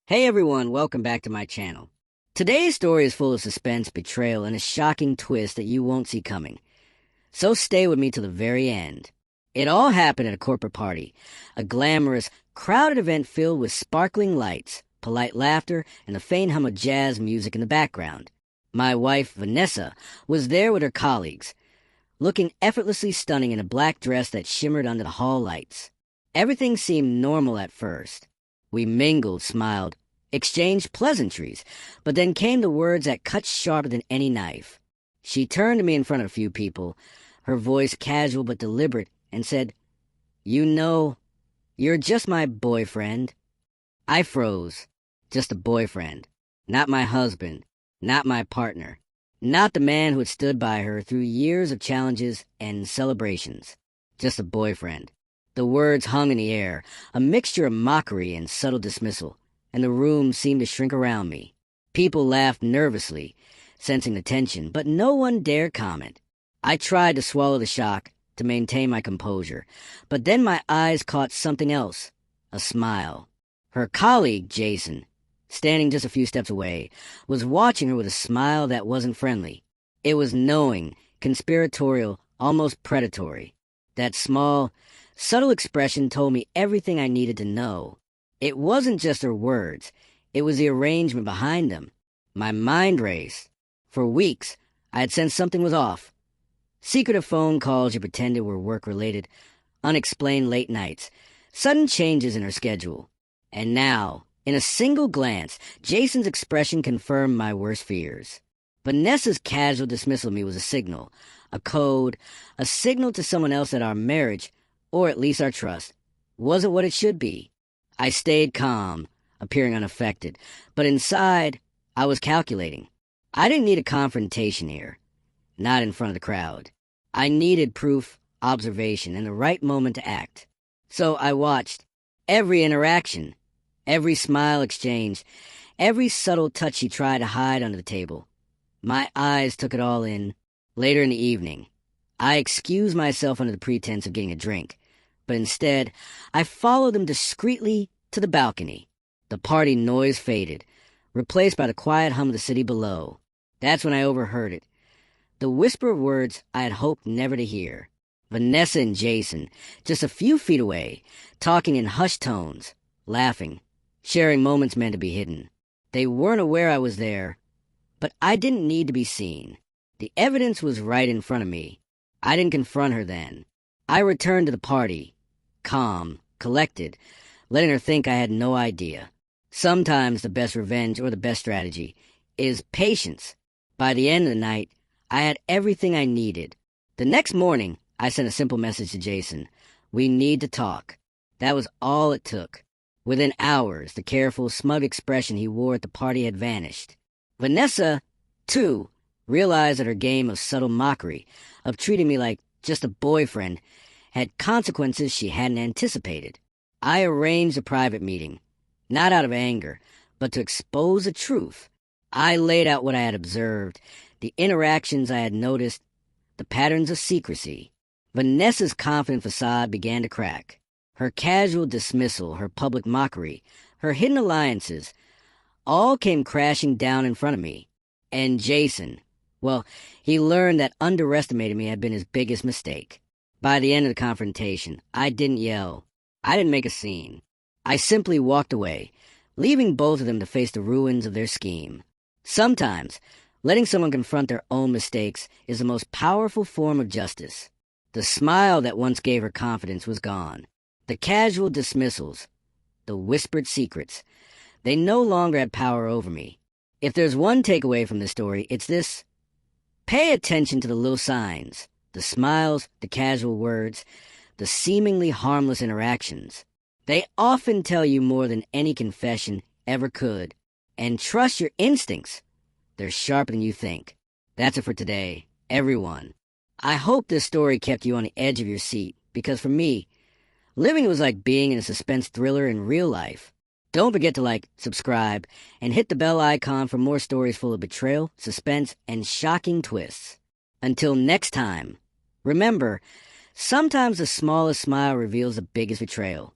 Hey everyone, welcome back to my channel. Today's story is full of suspense, betrayal, and a shocking twist that you won't see coming. So stay with me till the very end. It all happened at a corporate party, a glamorous, crowded event filled with sparkling lights, polite laughter, and the faint hum of jazz music in the background. My wife, Vanessa, was there with her colleagues, looking effortlessly stunning in a black dress that shimmered under the hall lights. Everything seemed normal at first. We mingled, smiled, exchanged pleasantries, but then came the words that cut sharper than any knife. She turned to me in front of a few people, her voice casual but deliberate, and said, "You know, you're just my boyfriend." I froze. Just a boyfriend. Not my husband. Not my partner. Not the man who had stood by her through years of challenges and celebrations. Just a boyfriend. The words hung in the air, a mixture of mockery and subtle dismissal, and the room seemed to shrink around me. People laughed nervously, sensing the tension, but no one dared comment. I tried to swallow the shock, to maintain my composure, but then my eyes caught something else, a smile. Her colleague, Jason, standing just a few steps away, was watching her with a smile that wasn't friendly. It was knowing, conspiratorial, almost predatory. That small, subtle expression told me everything I needed to know. It wasn't just her words. It was the arrangement behind them. My mind raced. For weeks, I had sensed something was off. Secretive phone calls you pretended were work-related, unexplained late nights, sudden changes in her schedule. And now, in a single glance, Jason's expression confirmed my worst fears. Vanessa's casual dismissal of me was a signal, a code, a signal to someone else that our marriage, or at least our trust, wasn't what it should be. I stayed calm, appearing unaffected, but inside, I was calculating. I didn't need a confrontation here, not in front of the crowd. I needed proof, observation, and the right moment to act. So I watched every interaction, every smile exchange, every subtle touch she tried to hide under the table. My eyes took it all in. Later in the evening, I excused myself under the pretense of getting a drink, but instead, I followed them discreetly to the balcony. The party noise faded, replaced by the quiet hum of the city below. That's when I overheard it. The whisper of words I had hoped never to hear. Vanessa and Jason, just a few feet away, talking in hushed tones, laughing, sharing moments meant to be hidden. They weren't aware I was there, but I didn't need to be seen. The evidence was right in front of me. I didn't confront her then. I returned to the party, calm, collected, letting her think I had no idea. Sometimes the best revenge or the best strategy is patience. By the end of the night, I had everything I needed. The next morning, I sent a simple message to Jason. We need to talk. That was all it took. Within hours, the careful, smug expression he wore at the party had vanished. Vanessa, too, realized that her game of subtle mockery, of treating me like just a boyfriend, had consequences she hadn't anticipated. I arranged a private meeting, not out of anger, but to expose the truth. I laid out what I had observed, the interactions I had noticed, the patterns of secrecy. Vanessa's confident facade began to crack. Her casual dismissal, her public mockery, her hidden alliances, all came crashing down in front of me. And Jason, well, he learned that underestimating me had been his biggest mistake. By the end of the confrontation, I didn't yell. I didn't make a scene. I simply walked away, leaving both of them to face the ruins of their scheme. Sometimes, letting someone confront their own mistakes is the most powerful form of justice. The smile that once gave her confidence was gone. The casual dismissals, the whispered secrets, they no longer had power over me. If there's one takeaway from this story, it's this. Pay attention to the little signs, the smiles, the casual words, the seemingly harmless interactions. They often tell you more than any confession ever could. And trust your instincts. They're sharper than you think. That's it for today, everyone. I hope this story kept you on the edge of your seat, because for me, living was like being in a suspense thriller in real life. Don't forget to like, subscribe, and hit the bell icon for more stories full of betrayal, suspense, and shocking twists. Until next time, remember, sometimes the smallest smile reveals the biggest betrayal.